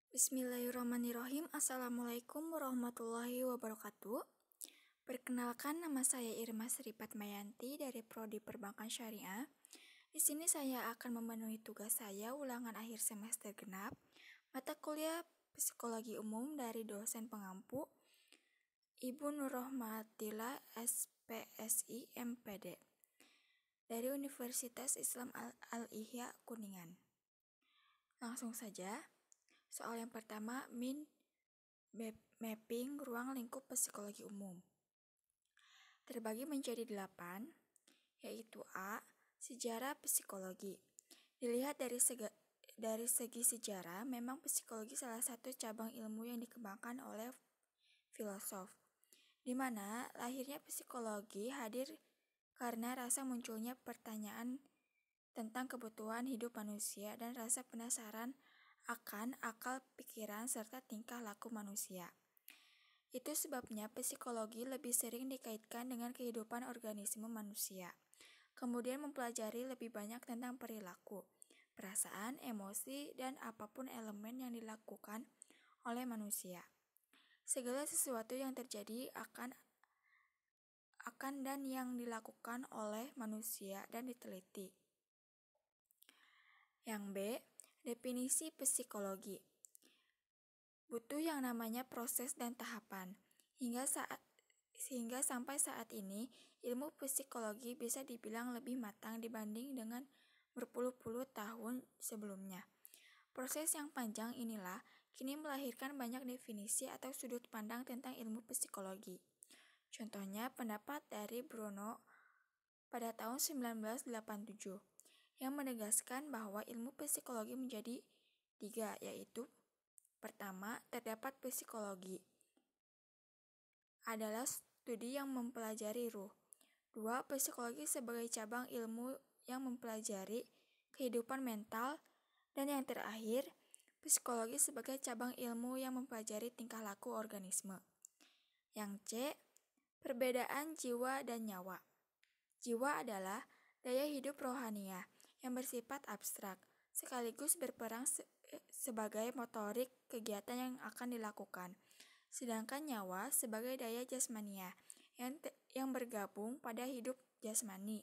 Bismillahirrahmanirrahim. Assalamualaikum warahmatullahi wabarakatuh. Perkenalkan, nama saya Irma Sri Patmayanti dari Prodi Perbankan Syariah. Di sini saya akan memenuhi tugas saya ulangan akhir semester genap mata kuliah Psikologi Umum dari dosen pengampu Ibu Nurrohmatillah SPSI MPD dari Universitas Islam Al-Ihya Kuningan. Langsung saja. Soal yang pertama, mapping ruang lingkup psikologi umum. Terbagi menjadi 8, yaitu A. Sejarah psikologi. Dilihat dari segi sejarah, memang psikologi salah satu cabang ilmu yang dikembangkan oleh filosof, di mana lahirnya psikologi hadir karena rasa munculnya pertanyaan tentang kebutuhan hidup manusia dan rasa penasaran akan akal pikiran serta tingkah laku manusia. Itu sebabnya psikologi lebih sering dikaitkan dengan kehidupan organisme manusia. Kemudian mempelajari lebih banyak tentang perilaku, perasaan, emosi, dan apapun elemen yang dilakukan oleh manusia. Segala sesuatu yang terjadi akan dan yang dilakukan oleh manusia dan diteliti. Yang B. Definisi psikologi. Butuh yang namanya proses dan tahapan. Hingga sampai saat ini, ilmu psikologi bisa dibilang lebih matang dibanding dengan berpuluh-puluh tahun sebelumnya. Proses yang panjang inilah kini melahirkan banyak definisi atau sudut pandang tentang ilmu psikologi. Contohnya pendapat dari Bruno pada tahun 1987 yang menegaskan bahwa ilmu psikologi menjadi 3, yaitu pertama, terdapat psikologi adalah studi yang mempelajari ruh. 2. Psikologi sebagai cabang ilmu yang mempelajari kehidupan mental. Dan yang terakhir, psikologi sebagai cabang ilmu yang mempelajari tingkah laku organisme. Yang C. Perbedaan jiwa dan nyawa. Jiwa adalah daya hidup rohaniah yang bersifat abstrak, sekaligus berperan sebagai motorik kegiatan yang akan dilakukan. Sedangkan nyawa sebagai daya jasmaniah yang bergabung pada hidup jasmani,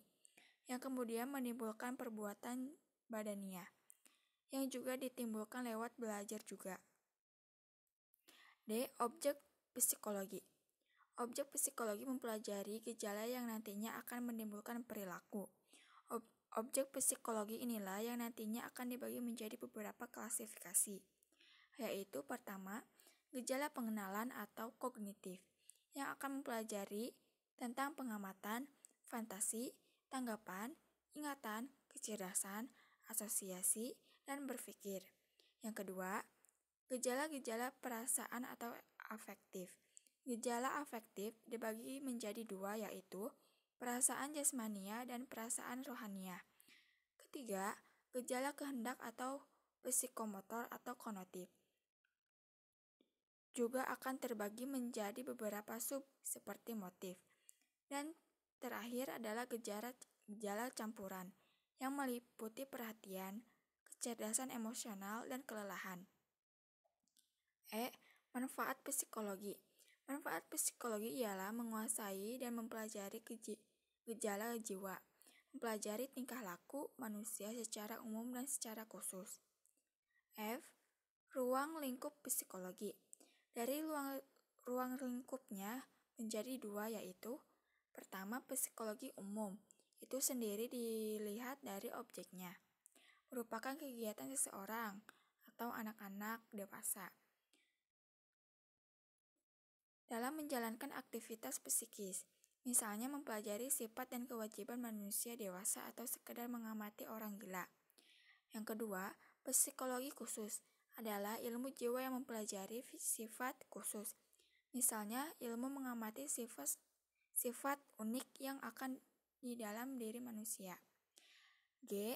yang kemudian menimbulkan perbuatan badaniah, yang juga ditimbulkan lewat belajar juga. D. Objek psikologi. Objek psikologi mempelajari gejala yang nantinya akan menimbulkan perilaku. Objek psikologi inilah yang nantinya akan dibagi menjadi beberapa klasifikasi, yaitu pertama, gejala pengenalan atau kognitif, yang akan mempelajari tentang pengamatan, fantasi, tanggapan, ingatan, kecerdasan, asosiasi, dan berpikir. Yang kedua, gejala-gejala perasaan atau afektif. Gejala afektif dibagi menjadi 2, yaitu perasaan jasmania dan perasaan rohaniah. Ketiga, gejala kehendak atau psikomotor atau konotif. Juga akan terbagi menjadi beberapa sub seperti motif. Dan terakhir adalah gejala campuran yang meliputi perhatian, kecerdasan emosional, dan kelelahan. E. Manfaat psikologi. Manfaat psikologi ialah menguasai dan mempelajari gejala jiwa, mempelajari tingkah laku manusia secara umum dan secara khusus. F. Ruang lingkup psikologi. Dari ruang lingkupnya menjadi 2, yaitu pertama, psikologi umum. Itu sendiri dilihat dari objeknya, merupakan kegiatan seseorang atau anak-anak dewasa dalam menjalankan aktivitas psikis, misalnya mempelajari sifat dan kewajiban manusia dewasa atau sekedar mengamati orang gila. Yang kedua, psikologi khusus adalah ilmu jiwa yang mempelajari sifat khusus, misalnya ilmu mengamati sifat unik yang akan di dalam diri manusia. G.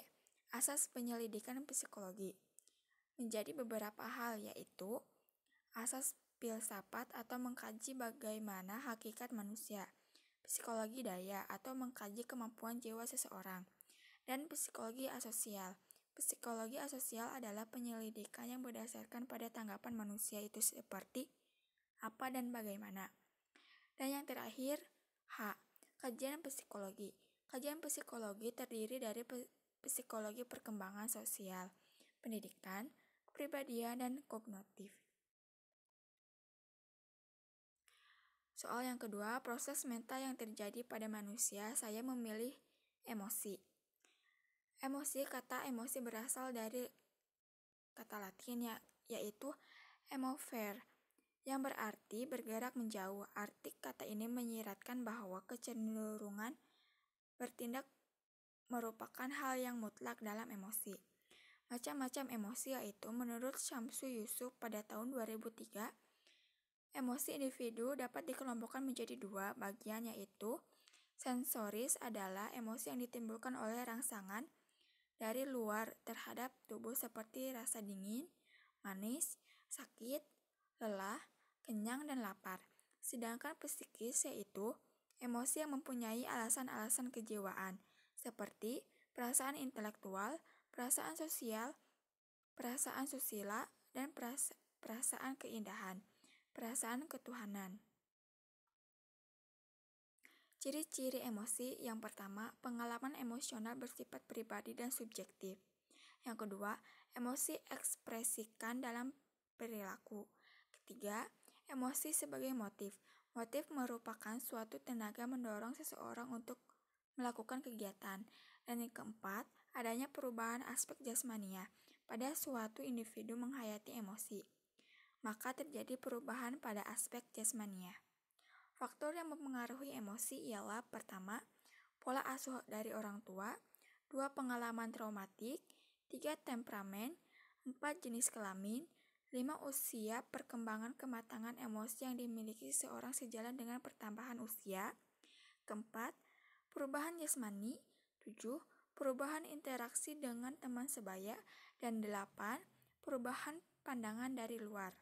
Asas penyelidikan psikologi menjadi beberapa hal, yaitu asas filsafat atau mengkaji bagaimana hakikat manusia, psikologi daya atau mengkaji kemampuan jiwa seseorang, dan psikologi asosial, psikologi asosial adalah penyelidikan yang berdasarkan pada tanggapan manusia itu seperti apa dan bagaimana. Dan yang terakhir, H. Kajian psikologi. Kajian psikologi terdiri dari psikologi perkembangan sosial, pendidikan, kepribadian, dan kognitif. Soal yang kedua, proses mental yang terjadi pada manusia, saya memilih emosi. Kata emosi berasal dari kata Latin yaitu emovere, yang berarti bergerak menjauh. Arti kata ini menyiratkan bahwa kecenderungan bertindak merupakan hal yang mutlak dalam emosi. Macam-macam emosi yaitu menurut Syamsu Yusuf pada tahun 2003, emosi individu dapat dikelompokkan menjadi dua bagian yaitu sensoris adalah emosi yang ditimbulkan oleh rangsangan dari luar terhadap tubuh seperti rasa dingin, manis, sakit, lelah, kenyang, dan lapar. Sedangkan psikis yaitu emosi yang mempunyai alasan-alasan kejiwaan seperti perasaan intelektual, perasaan sosial, perasaan susila, dan perasaan keindahan, perasaan ketuhanan. Ciri-ciri emosi yang pertama, pengalaman emosional bersifat pribadi dan subjektif. Yang kedua, emosi ekspresikan dalam perilaku. Ketiga, emosi sebagai motif. Motif merupakan suatu tenaga mendorong seseorang untuk melakukan kegiatan. Dan yang keempat, adanya perubahan aspek jasmania pada suatu individu menghayati emosi. Maka terjadi perubahan pada aspek jasmania. Faktor yang mempengaruhi emosi ialah pertama, pola asuh dari orang tua, 2 pengalaman traumatik, 3 temperamen, 4 jenis kelamin, 5 usia perkembangan kematangan emosi yang dimiliki seorang sejalan dengan pertambahan usia, keempat, perubahan jasmani, 7 perubahan interaksi dengan teman sebaya, dan 8 perubahan pandangan dari luar.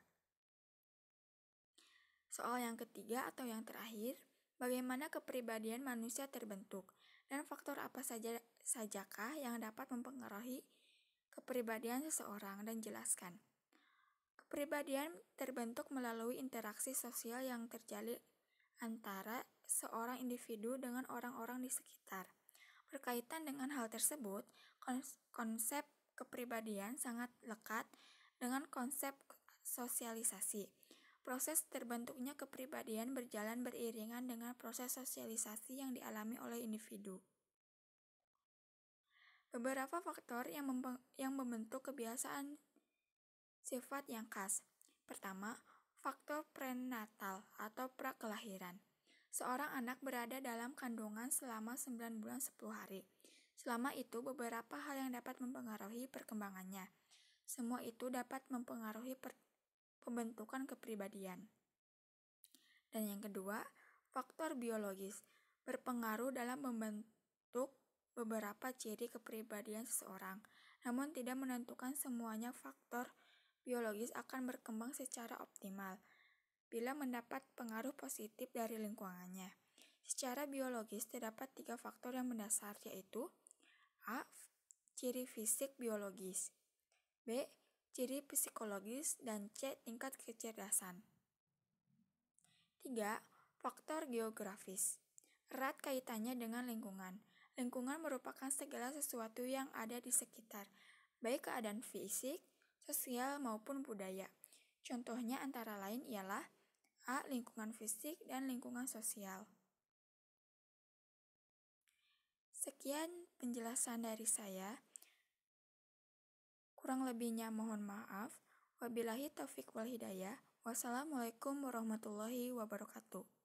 Soal yang ketiga atau yang terakhir, bagaimana kepribadian manusia terbentuk dan faktor apa sajakah yang dapat mempengaruhi kepribadian seseorang, dan jelaskan. Kepribadian terbentuk melalui interaksi sosial yang terjalin antara seorang individu dengan orang-orang di sekitar. Berkaitan dengan hal tersebut, konsep kepribadian sangat lekat dengan konsep sosialisasi. Proses terbentuknya kepribadian berjalan beriringan dengan proses sosialisasi yang dialami oleh individu. Beberapa faktor yang membentuk kebiasaan sifat yang khas. Pertama, faktor prenatal atau prakelahiran. Seorang anak berada dalam kandungan selama 9 bulan 10 hari. Selama itu beberapa hal yang dapat mempengaruhi perkembangannya. Semua itu dapat mempengaruhi pembentukan kepribadian. Dan yang kedua, faktor biologis berpengaruh dalam membentuk beberapa ciri kepribadian seseorang, namun tidak menentukan semuanya. Faktor biologis akan berkembang secara optimal bila mendapat pengaruh positif dari lingkungannya. Secara biologis terdapat 3 faktor yang mendasar yaitu A. Ciri fisik biologis, B. Ciri psikologis, dan C. Tingkat kecerdasan. 3. Faktor geografis. Erat kaitannya dengan lingkungan. Lingkungan merupakan segala sesuatu yang ada di sekitar, baik keadaan fisik, sosial, maupun budaya. Contohnya antara lain ialah A. Lingkungan fisik dan lingkungan sosial. Sekian penjelasan dari saya. Kurang lebihnya mohon maaf. Wabillahi taufiq wal hidayah. Wassalamualaikum warahmatullahi wabarakatuh.